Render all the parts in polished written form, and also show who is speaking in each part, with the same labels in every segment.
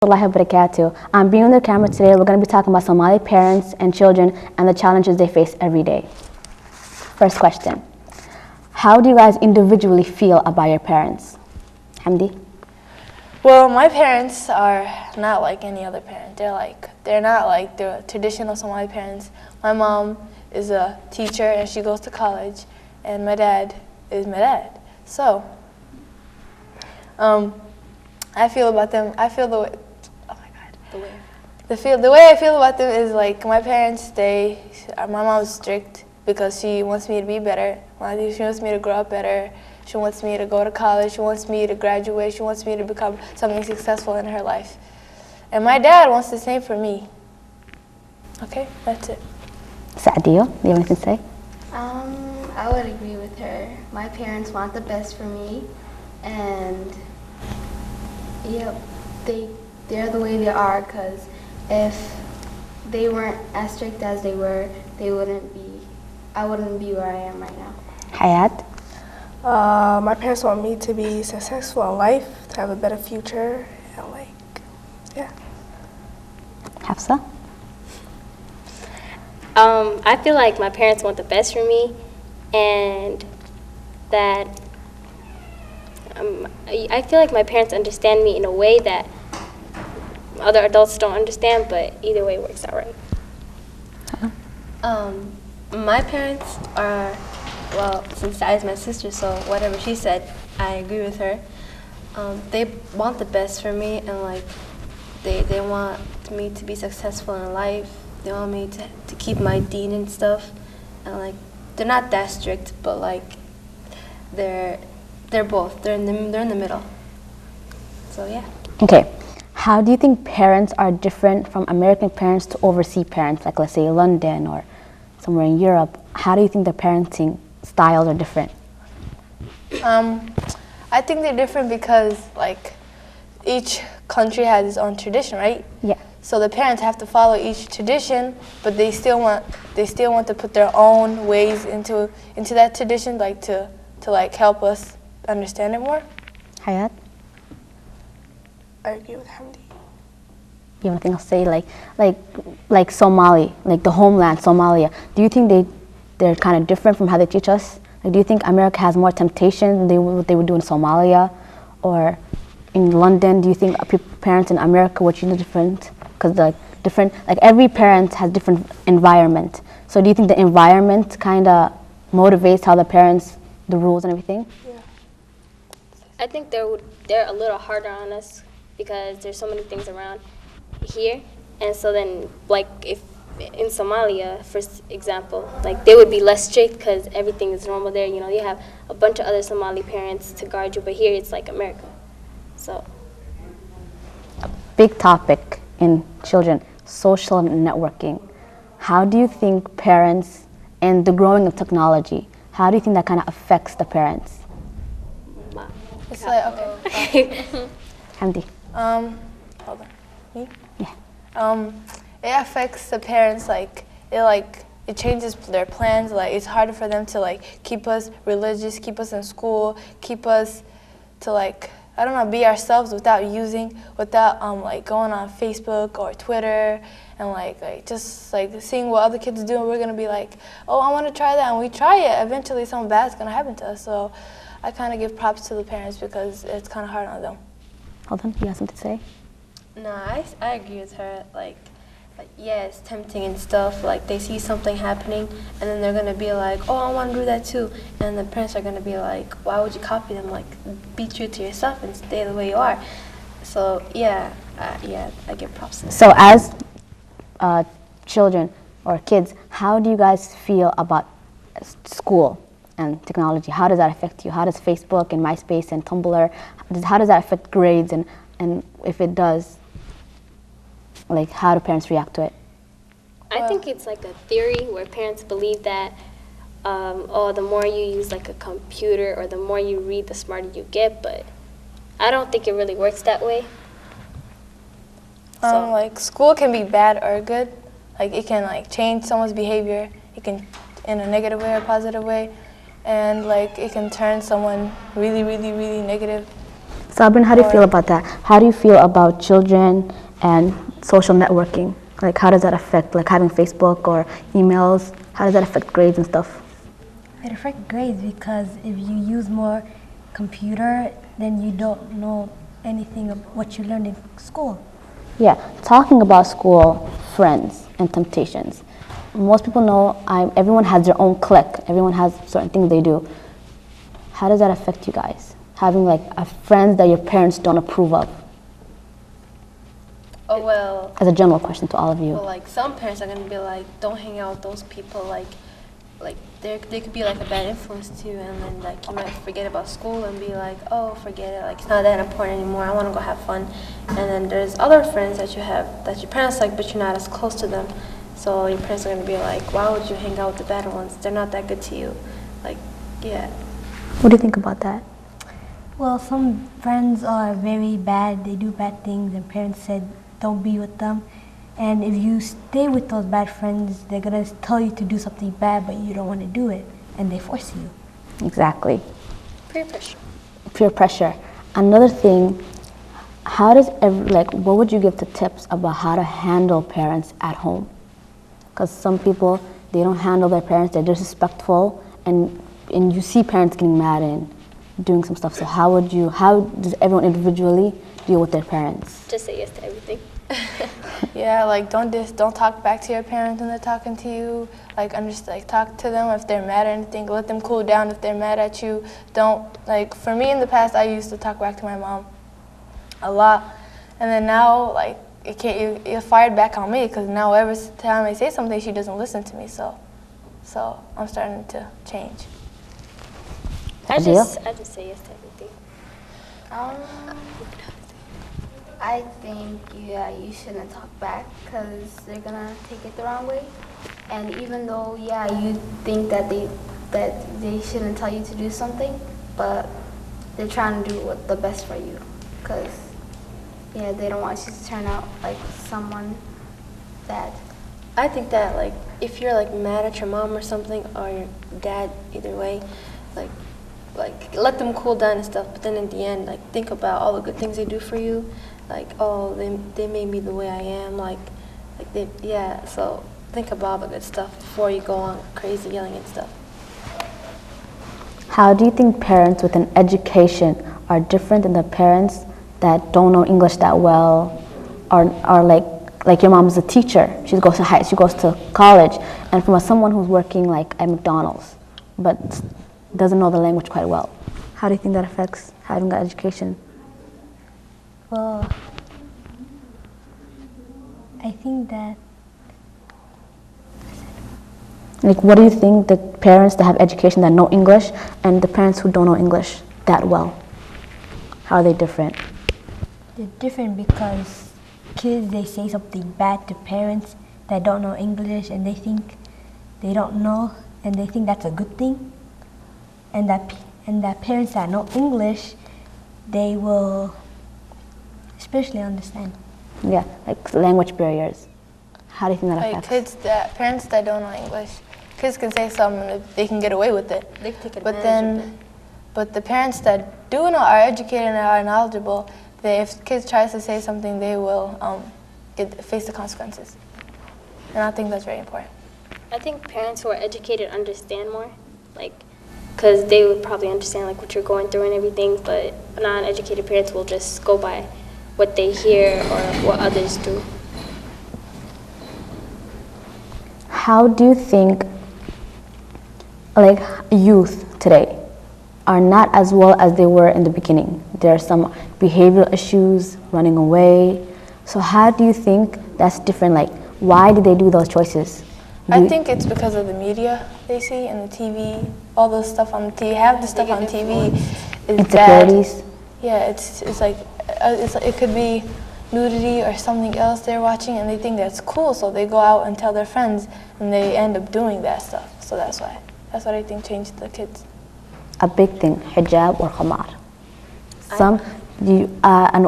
Speaker 1: Warahmatullahi wabarakatuh. Being on the camera today, we're going to be talking about Somali parents and children and the challenges they face every day. First question. How do you guys individually feel about your parents? Hamdi?
Speaker 2: Well, my parents are not like any other parent. They're not like the traditional Somali parents. My mom is a teacher and she goes to college, and my dad is my dad. So, I feel about them. I feel the way. Oh my God. The way I feel about them is like my parents. My mom's strict because she wants me to be better. She wants me to grow up better. She wants me to go to college. She wants me to graduate. She wants me to become something successful in her life. And my dad wants the same for me. Okay, that's it.
Speaker 1: Sadia, do you have anything to say?
Speaker 3: I would agree with her. My parents want the best for me, and they're the way they are, because if they weren't as strict as they were, I wouldn't be where I am right now.
Speaker 1: Hayat?
Speaker 4: My parents want me to be successful in life, to have a better future, and
Speaker 1: Hafsa?
Speaker 5: I feel like my parents want the best for me, and that I feel like my parents understand me in a way that other adults don't understand, but either way works out right.
Speaker 6: My parents are, well, since I is my sister, so whatever she said, I agree with her. They want the best for me, and like they want me to be successful in life. They want me to keep my deen and stuff, and like they're not that strict, but like they're both. They're in the middle. So yeah.
Speaker 1: Okay. How do you think parents are different from American parents to overseas parents, like let's say London or somewhere in Europe? How do you think the parenting styles are different?
Speaker 2: I think they're different because like each country has its own tradition, right?
Speaker 1: Yeah.
Speaker 2: So the parents have to follow each tradition, but they still want to put their own ways into that tradition, like to like help us understand it more.
Speaker 1: Hayat?
Speaker 4: I agree with Hamdi.
Speaker 1: You have anything else to say? Like Somali, like the homeland, Somalia. Do you think they're kind of different from how they teach us? Like, do you think America has more temptation than what they would do in Somalia? Or in London, do you think parents in America would choose different? Because every parent has different environment. So do you think the environment kind of motivates how the parents, the rules and everything?
Speaker 4: Yeah.
Speaker 5: I think they're a little harder on us because there's so many things around here, and so then like if in Somalia, for example, like they would be less strict because everything is normal there. You know, you have a bunch of other Somali parents to guard you, but here it's like America. So.
Speaker 1: Big topic in children, social networking. How do you think parents and the growing of technology, how do you think that kind of affects the parents?
Speaker 2: It's like, okay.
Speaker 1: Hamdi?
Speaker 2: Hold on. Me?
Speaker 1: Yeah.
Speaker 2: It affects the parents, like it changes their plans. Like it's harder for them to like keep us religious, keep us in school, keep us to like, I don't know, be ourselves without like going on Facebook or Twitter and like just like seeing what other kids do, and we're gonna be like, oh, I want to try that, and we try it. Eventually, something bad's gonna happen to us. So I kind of give props to the parents because it's kind of hard on them.
Speaker 1: Hold on, you have something to say?
Speaker 6: No, I agree with her. Like, yeah, it's tempting and stuff. Like, they see something happening, and then they're gonna be like, "Oh, I want to do that too." And the parents are gonna be like, "Why would you copy them? Like, be true to yourself and stay the way you are." So yeah, I give props to them.
Speaker 1: So as children or kids, how do you guys feel about school and technology? How does that affect you? How does Facebook and MySpace and Tumblr, how does that affect grades? And if it does, like, how do parents react to it?
Speaker 5: I think it's like a theory where parents believe that, the more you use like a computer or the more you read, the smarter you get, but I don't think it really works that way.
Speaker 2: Like school can be bad or good. Like it can like change someone's behavior. It can in a negative way or positive way, and like it can turn someone really, really, really negative.
Speaker 1: Sabrin, how do you feel about that? How do you feel about children and social networking? Like, how does that affect, like, having Facebook or emails? How does that affect grades and stuff?
Speaker 7: It affects grades because if you use more computer, then you don't know anything of what you learned in school.
Speaker 1: Yeah, talking about school, friends, and temptations. Most people know everyone has their own clique. Everyone has certain things they do. How does that affect you guys? Having like a friends that your parents don't approve of?
Speaker 6: Oh, well,
Speaker 1: As a general question to all of you.
Speaker 6: well, like some parents are gonna be like, don't hang out with those people. Like they could be like a bad influence to you, and then like you might forget about school and be like, oh, forget it. Like it's not that important anymore. I want to go have fun. And then there's other friends that you have that your parents like, but you're not as close to them. So your parents are gonna be like, why would you hang out with the bad ones? They're not that good to you. Like, yeah.
Speaker 1: What do you think about that?
Speaker 7: Well, some friends are very bad. They do bad things, and parents said don't be with them. And if you stay with those bad friends, they're gonna tell you to do something bad, but you don't want to do it, and they force you.
Speaker 1: Exactly.
Speaker 5: Peer pressure.
Speaker 1: Peer pressure. Another thing, how does what would you give the tips about how to handle parents at home? Because some people, they don't handle their parents, they're disrespectful, and you see parents getting mad and doing some stuff. So how does everyone individually deal with their parents?
Speaker 5: Just say yes to everything.
Speaker 2: Yeah, like don't talk back to your parents when they're talking to you. Like talk to them if they're mad or anything. Let them cool down if they're mad at you. Don't like for me in the past I used to talk back to my mom a lot, and then now like you're fired back on me because now every time I say something she doesn't listen to me. So I'm starting to change.
Speaker 5: I just say yes to everything.
Speaker 3: I think you shouldn't talk back because they're gonna take it the wrong way. And even though you think that they shouldn't tell you to do something, but they're trying to do what's the best for you because they don't want you to turn out like someone bad.
Speaker 6: I think that like if you're like mad at your mom or something or your dad, either way, like let them cool down and stuff. But then in the end, like think about all the good things they do for you. Like they made me the way I am. So think about all the good stuff before you go on crazy yelling and stuff.
Speaker 1: How do you think parents with an education are different than the parents that don't know English that well, or like your mom's a teacher, she goes to college, and from someone who's working like at McDonald's, but doesn't know the language quite well? How do you think that affects having an education?
Speaker 7: Well, I think that
Speaker 1: What do you think the parents that have education that know English and the parents who don't know English that well? How are they different?
Speaker 7: they're different because kids, they say something bad to parents that don't know English, and they think they don't know, and they think that's a good thing. And that parents that know English, they will especially understand.
Speaker 1: Yeah, like language barriers. How do you think that
Speaker 2: Like
Speaker 1: affects?
Speaker 2: parents that don't know English, kids can say something and they can get away with it.
Speaker 6: They can take
Speaker 2: But
Speaker 6: advantage of it.
Speaker 2: but the parents that do know are educated and are knowledgeable, if kids tries to say something, they will face the consequences. And I think that's very important.
Speaker 5: I think parents who are educated understand more, because they would probably understand what you're going through and everything, but non-educated parents will just go by what they hear or what others do.
Speaker 1: How do you think youth today are not as well as they were in the beginning? There are some behavioral issues, running away. So how do you think that's different? Why did they do those choices?
Speaker 2: I think it's because of the media they see and the TV, all the stuff on the TV. Have the stuff on TV is
Speaker 1: Insecurities.
Speaker 2: bad. Yeah, it could be nudity or something else they're watching, and they think that's cool, so they go out and tell their friends, and they end up doing that stuff. So that's why. That's what I think changed the kids.
Speaker 1: A big thing, hijab or khamar.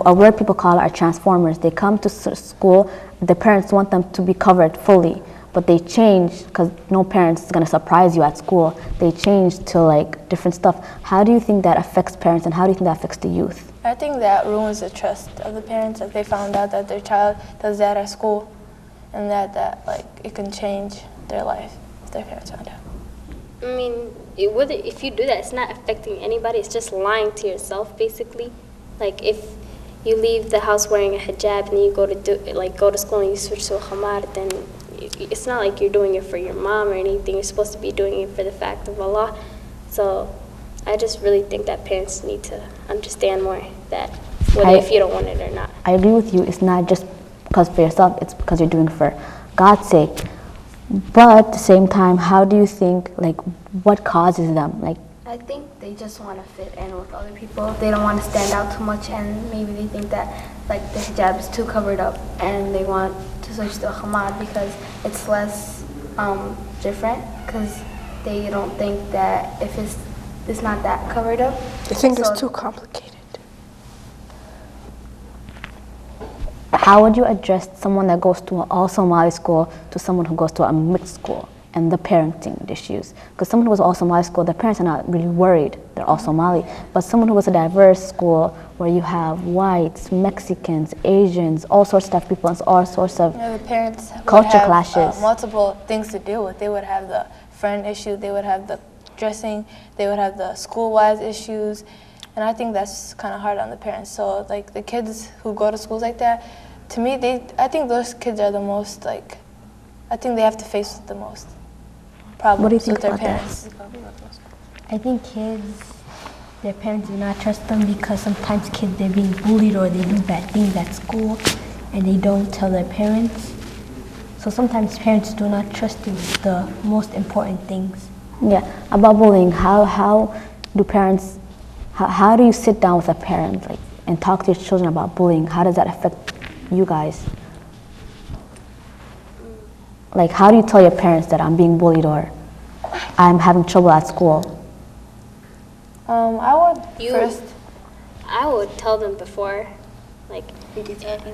Speaker 1: A word people call are transformers. They come to school, the parents want them to be covered fully, but they change because no parents is going to surprise you at school. They change to like different stuff. How do you think that affects parents, and how do you think that affects the youth?
Speaker 2: I think that ruins the trust of the parents if they found out that their child does that at school, and that like it can change their life if their parents found out.
Speaker 5: I mean, if you do that, it's not affecting anybody. It's just lying to yourself, basically. Like if you leave the house wearing a hijab and then you go to school and you switch to a khamar, then it's not like you're doing it for your mom or anything. You're supposed to be doing it for the fact of Allah. So I just really think that parents need to understand more that whether if you don't want it or not.
Speaker 1: I agree with you. It's not just because for yourself, it's because you're doing it for God's sake. But at the same time, how do you think, like, what causes them? Like,
Speaker 3: I think they just want to fit in with other people. They don't want to stand out too much, and maybe they think that like the hijab is too covered up, and they want to switch to a khamar because it's less different. Because they don't think that if it's not that covered up.
Speaker 4: They think it's too complicated.
Speaker 1: how would you address someone that goes to an all Somali school to someone who goes to a mixed school and the parenting issues? Because someone who goes to all Somali school, their parents are not really worried, they're all Somali. But someone who goes to a diverse school where you have whites, Mexicans, Asians, all sorts of people, and all sorts of
Speaker 2: the parents
Speaker 1: culture
Speaker 2: would have,
Speaker 1: clashes.
Speaker 2: Multiple things to deal with. They would have the friend issue, they would have the dressing, they would have the school-wise issues, and I think that's kind of hard on the parents. So like the kids who go to schools like that, to me, I think those kids are the most like, I think they have to face the most problems
Speaker 1: What do you think
Speaker 2: with their
Speaker 1: about
Speaker 2: parents.
Speaker 7: I think kids, their parents do not trust them because sometimes kids, they're being bullied or they do bad things at school and they don't tell their parents. So sometimes parents do not trust the most important things.
Speaker 1: Yeah, about bullying, how do parents, how do you sit down with a parent like and talk to your children about bullying? How does that affect you guys? Like, how do you tell your parents that I'm being bullied or I'm having trouble at school?
Speaker 2: I
Speaker 5: would tell them before, like,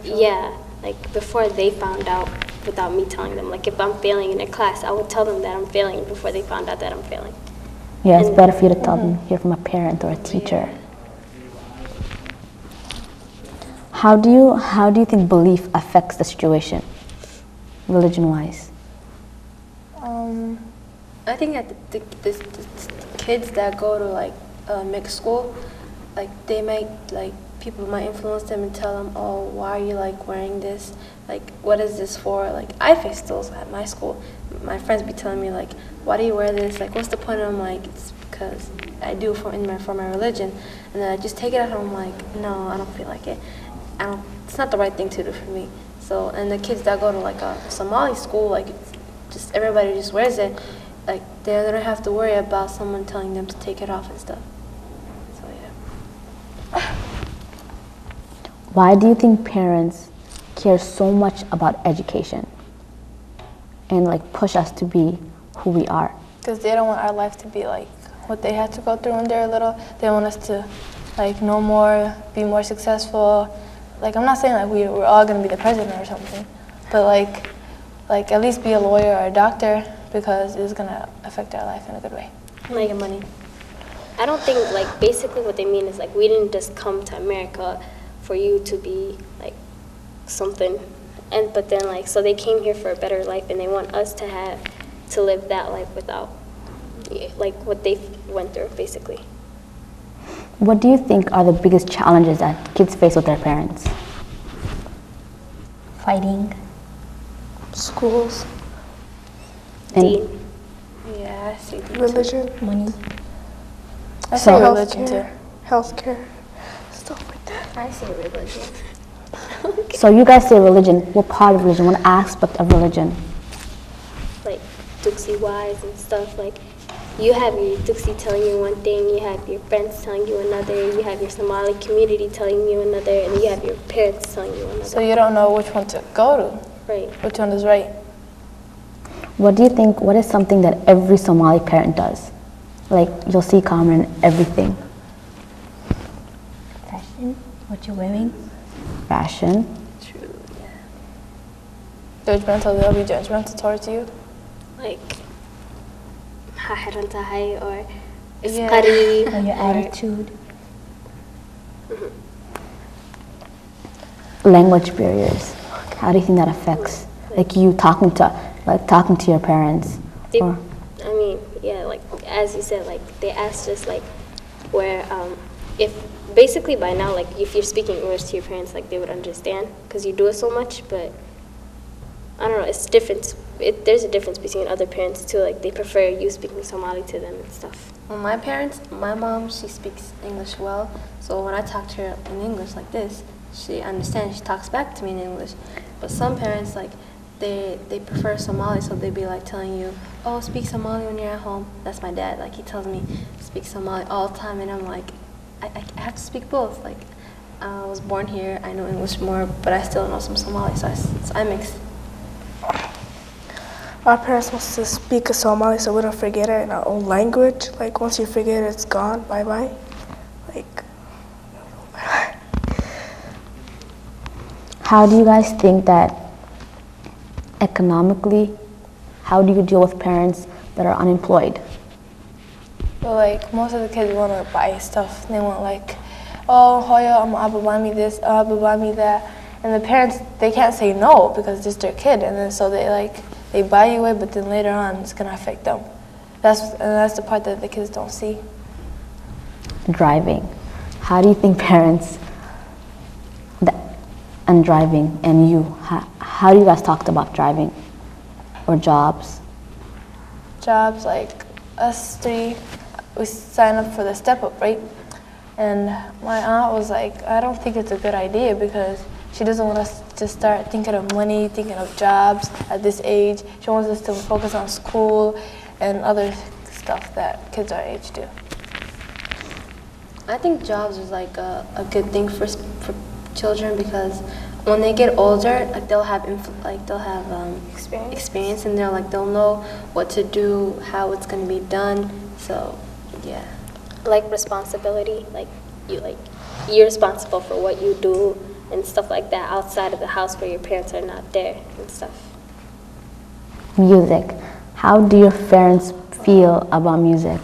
Speaker 5: yeah, like before they found out without me telling them. Like if I'm failing in a class, I would tell them that I'm failing before they found out that I'm failing.
Speaker 1: Yeah, it's better for you to tell them, hear from a parent or a teacher. How do you think belief affects the situation, religion-wise?
Speaker 6: I think that the kids that go to like mixed school, like they might like people might influence them and tell them, oh, why are you like wearing this? Like, what is this for? Like, I face those at my school. My friends be telling me like, why do you wear this? Like, what's the point? And I'm like, it's because I do for my religion. And then I just take it out and I'm like, no, I don't feel like it. It's not the right thing to do for me. So, and the kids that go to like a Somali school, like, it's just everybody just wears it. Like, they don't have to worry about someone telling them to take it off and stuff. So yeah.
Speaker 1: Why do you think parents care so much about education and like push us to be who we are?
Speaker 2: Because they don't want our life to be like what they had to go through when they were little. They want us to like know more, be more successful. Like, I'm not saying like we're all gonna be the president or something, but like at least be a lawyer or a doctor, because it's gonna affect our life in a good way.
Speaker 5: Like money. I don't think like basically what they mean is like we didn't just come to America for you to be like something, but then like so they came here for a better life and they want us to live that life without like what they went through basically.
Speaker 1: What do you think are the biggest challenges that kids face with their parents?
Speaker 7: Fighting.
Speaker 4: Schools.
Speaker 1: And
Speaker 6: Yeah, I see.
Speaker 4: Religion.
Speaker 7: Money.
Speaker 2: I say
Speaker 1: So-
Speaker 2: religion too.
Speaker 4: Healthcare. Stuff like that.
Speaker 3: I say religion.
Speaker 1: so you guys say religion. What part of religion? What aspect of religion?
Speaker 5: Like Duxie wise and stuff. Like you have your Duxie telling you one thing, you have your friends telling you another, you have your Somali community telling you another, and you have your parents telling you another.
Speaker 2: So you don't know which one to go to,
Speaker 5: Right.
Speaker 2: which one is right.
Speaker 1: What do you think, what is something that every Somali parent does? Like, you'll see common in everything.
Speaker 7: Fashion. What you're wearing.
Speaker 1: Fashion.
Speaker 6: True, yeah.
Speaker 2: Judgmental, they'll be judgmental towards you.
Speaker 5: Like, حرام تهاي or
Speaker 2: Yeah.
Speaker 5: اسقري
Speaker 7: Or your attitude.
Speaker 1: Language barriers. How do you think that affects, like you talking to your parents?
Speaker 5: They,
Speaker 1: Or,
Speaker 5: I mean, yeah, like as you said, like they asked us like where if basically by now, like if you're speaking English to your parents, like they would understand because you do it so much. But I don't know, it's different. There's a difference between other parents too. Like they prefer you speaking Somali to them and stuff.
Speaker 6: Well, my parents, my mom, she speaks English well. So when I talk to her in English like this, she understands. She talks back to me in English. But some parents, like, they prefer Somali, so they be like telling you, oh, speak Somali when you're at home. That's my dad. Like, he tells me speak Somali all the time, and I'm like, I have to speak both. Like, I was born here. I know English more, but I still know some Somali, so I mix.
Speaker 4: Our parents want us to speak Somali so we don't forget it in our own language. Like, once you forget it, it's gone. Bye-bye. Like,
Speaker 1: how do you guys think that economically, how do you deal with parents that are unemployed?
Speaker 2: But like most of the kids want to buy stuff. They want like, oh, Hoya, Abba buy me this, Abba buy me that. And the parents, they can't say no because it's their kid. And then so they buy you it, but then later on it's gonna affect them. That's the part that the kids don't see.
Speaker 1: Driving. How do you think parents and driving and you, how do you guys talk about driving or jobs?
Speaker 2: Jobs, like us three, we signed up for the step up, right? And my aunt was like, I don't think it's a good idea because she doesn't want us to start thinking of money, thinking of jobs at this age. She wants us to focus on school and other stuff that kids our age do.
Speaker 6: I think jobs is like a good thing for children because when they get older, like they'll have experience and they'll know what to do, how it's going to be done. So, yeah.
Speaker 5: Like responsibility, you're responsible for what you do and stuff like that outside of the house where your parents are not there and stuff.
Speaker 1: Music. How do your parents feel about music?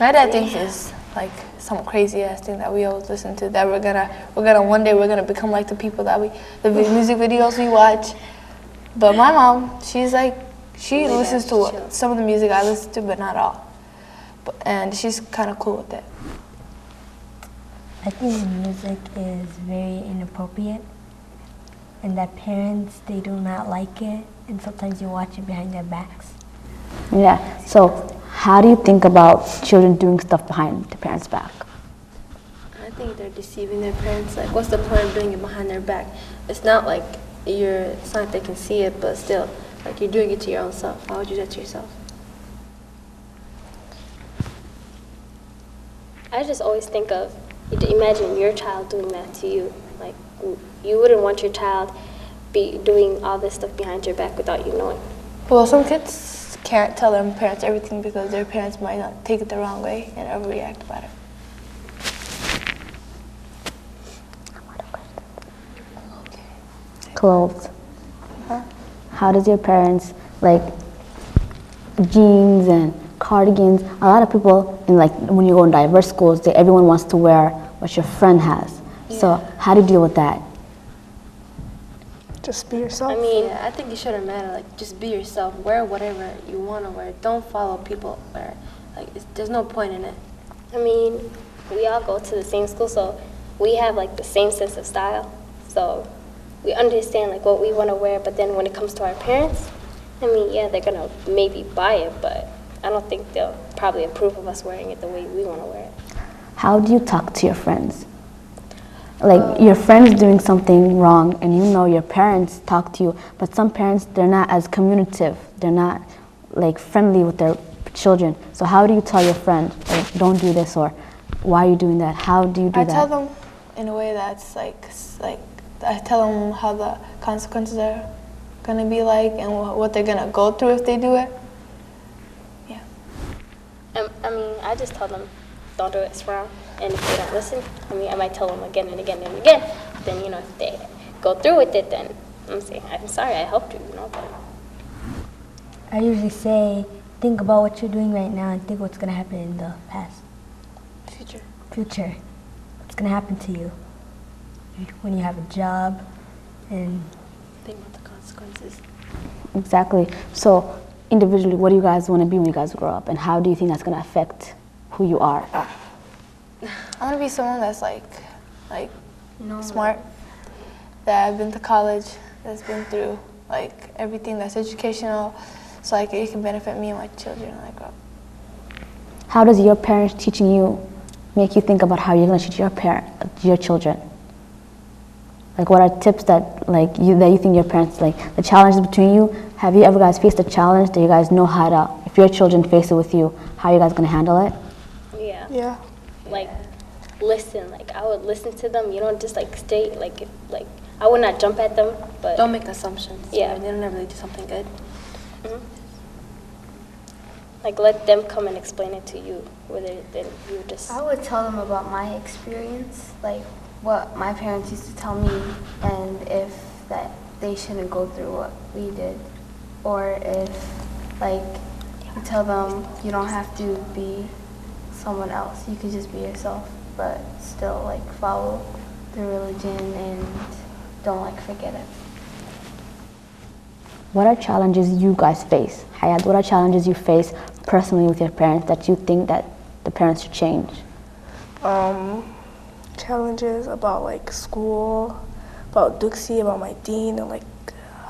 Speaker 2: My dad thinks it's like some crazy ass thing that we always listen to. That we're gonna one day we're gonna become like the people that the music videos we watch. But my mom, she's like, she listens to some of the music I listen to, but not all. And she's kind of cool with it.
Speaker 7: I think music is very inappropriate and that parents, they do not like it and sometimes you watch it behind their backs.
Speaker 1: Yeah, so how do you think about children doing stuff behind their parents' back?
Speaker 6: I think they're deceiving their parents. Like, what's the point of doing it behind their back? It's not like it's not like they can see it, but still, like you're doing it to your own self. Why would you do that to yourself?
Speaker 5: I just always think of, imagine your child doing that to you. Like, you wouldn't want your child be doing all this stuff behind your back without you knowing.
Speaker 2: Well, some kids can't tell their parents everything because their parents might not take it the wrong way and overreact about it.
Speaker 1: Clothes. How does your parents, like jeans and cardigans, a lot of people, in like when you go in diverse schools, everyone wants to wear what your friend has. Yeah. So how do you deal with that?
Speaker 4: just be yourself.
Speaker 6: I mean, I think it shouldn't matter. Like, just be yourself. Wear whatever you want to wear. Don't follow people. Or, like, there's no point in it.
Speaker 5: I mean, we all go to the same school, so we have like the same sense of style. So we understand like what we want to wear, but then when it comes to our parents, I mean, yeah, they're gonna maybe buy it, but I don't think they'll probably approve of us wearing it the way we want to wear it.
Speaker 1: How do you talk to your friends? Like your friend's doing something wrong and you know your parents talk to you, but some parents, they're not as communicative. They're not like friendly with their children. So how do you tell your friend, like, don't do this, or why are you doing that? How do you do that?
Speaker 2: I tell them in a way that's like I tell them how the consequences are gonna be like and what they're gonna go through if they do it. Yeah.
Speaker 5: I mean, I just tell them, don't do it, it's wrong. And if they don't listen, I mean, I might tell them again and again and again. Then, you know, if they go through with it, then I'm saying, I'm sorry I helped you, but
Speaker 7: I usually say, think about what you're doing right now and think what's going to happen in the past. Future. What's going to happen to you when you have a job and
Speaker 6: Think about the consequences.
Speaker 1: Exactly. So individually, what do you guys want to be when you guys grow up, and how do you think that's going to affect who you are?
Speaker 2: I want to be someone that's like
Speaker 3: No.
Speaker 2: smart, that I've been to college, that's been through like everything that's educational, so like it can benefit me and my children when I grow up.
Speaker 1: How does your parents teaching you make you think about how you're going to teach your children? Like, what are tips that you think your parents, like the challenges between you? Have you ever guys faced a challenge that you guys know how to, if your children face it with you, how are you guys going to handle it?
Speaker 5: yeah.
Speaker 4: Yeah.
Speaker 5: Like, listen, like I would listen to them, you know, just like stay, like, if, like, I would not jump at them, but.
Speaker 6: Don't make assumptions.
Speaker 5: Yeah.
Speaker 6: They don't really do something good.
Speaker 5: Mhm. Like, let them come and explain it to you, rather than you just.
Speaker 3: I would tell them about my experience, like what my parents used to tell me, and if that they shouldn't go through what we did, or if like you tell them you don't have to be someone else, you could just be yourself, but still like follow the religion and don't like forget it.
Speaker 1: What are challenges you guys face? Hayat, what are challenges you face personally with your parents that you think that the parents should change?
Speaker 4: Challenges about like school, about Duxie, about my dean, and like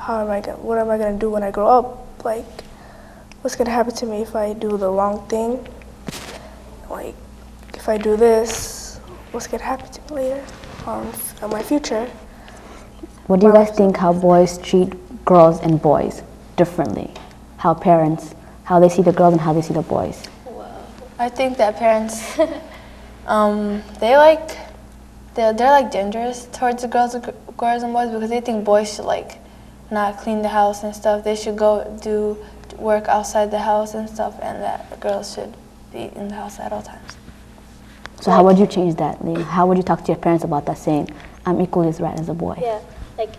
Speaker 4: what am I gonna do when I grow up? Like, what's gonna happen to me if I do the wrong thing? Like, if I do this, what's gonna happen to me later in my future?
Speaker 1: What do you guys think how boys treat girls and boys differently? How parents, how they see the girls and how they see the boys?
Speaker 2: I think that parents, they're like dangerous towards the girls and boys because they think boys should like not clean the house and stuff. They should go do work outside the house and stuff, and that girls should be in the house at all times.
Speaker 1: So how would you change that, Lee? How would you talk to your parents about that, saying, I'm equally as right as a boy?
Speaker 5: Yeah, like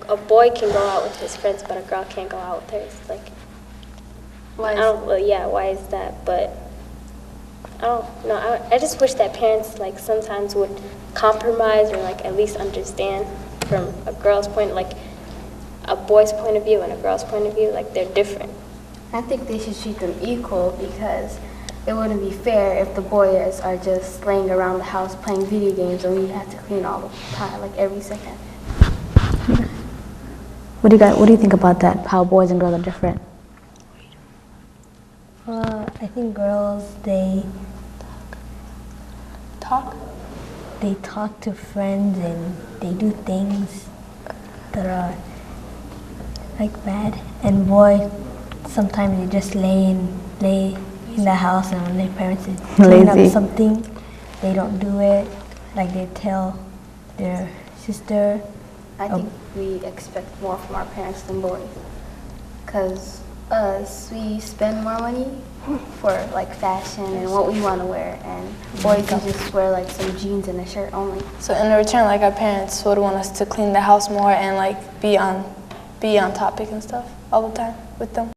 Speaker 5: a boy can go out with his friends, but a girl can't go out with hers. Like,
Speaker 2: Why
Speaker 5: I
Speaker 2: is
Speaker 5: don't, well, yeah, why is that? But I don't know. I just wish that parents like sometimes would compromise or like at least understand from a girl's point, like a boy's point of view and a girl's point of view, like they're different.
Speaker 3: I think they should treat them equal because it wouldn't be fair if the boys are just laying around the house playing video games and we have to clean all the time, like every second.
Speaker 1: What do you think about that? How boys and girls are different?
Speaker 7: I think girls,
Speaker 2: Talk?
Speaker 7: they talk to friends and they do things that are like bad. And boys, sometimes they just lay in the house, and when their parents is cleaning
Speaker 1: Lazy.
Speaker 7: up something, they don't do it. Like they tell their sister.
Speaker 3: I think we expect more from our parents than boys. Because us, we spend more money for like fashion and what we want to wear. And boys, you just wear like some jeans and a shirt only.
Speaker 2: So in return, like our parents would want us to clean the house more and like be on topic and stuff all the time with them.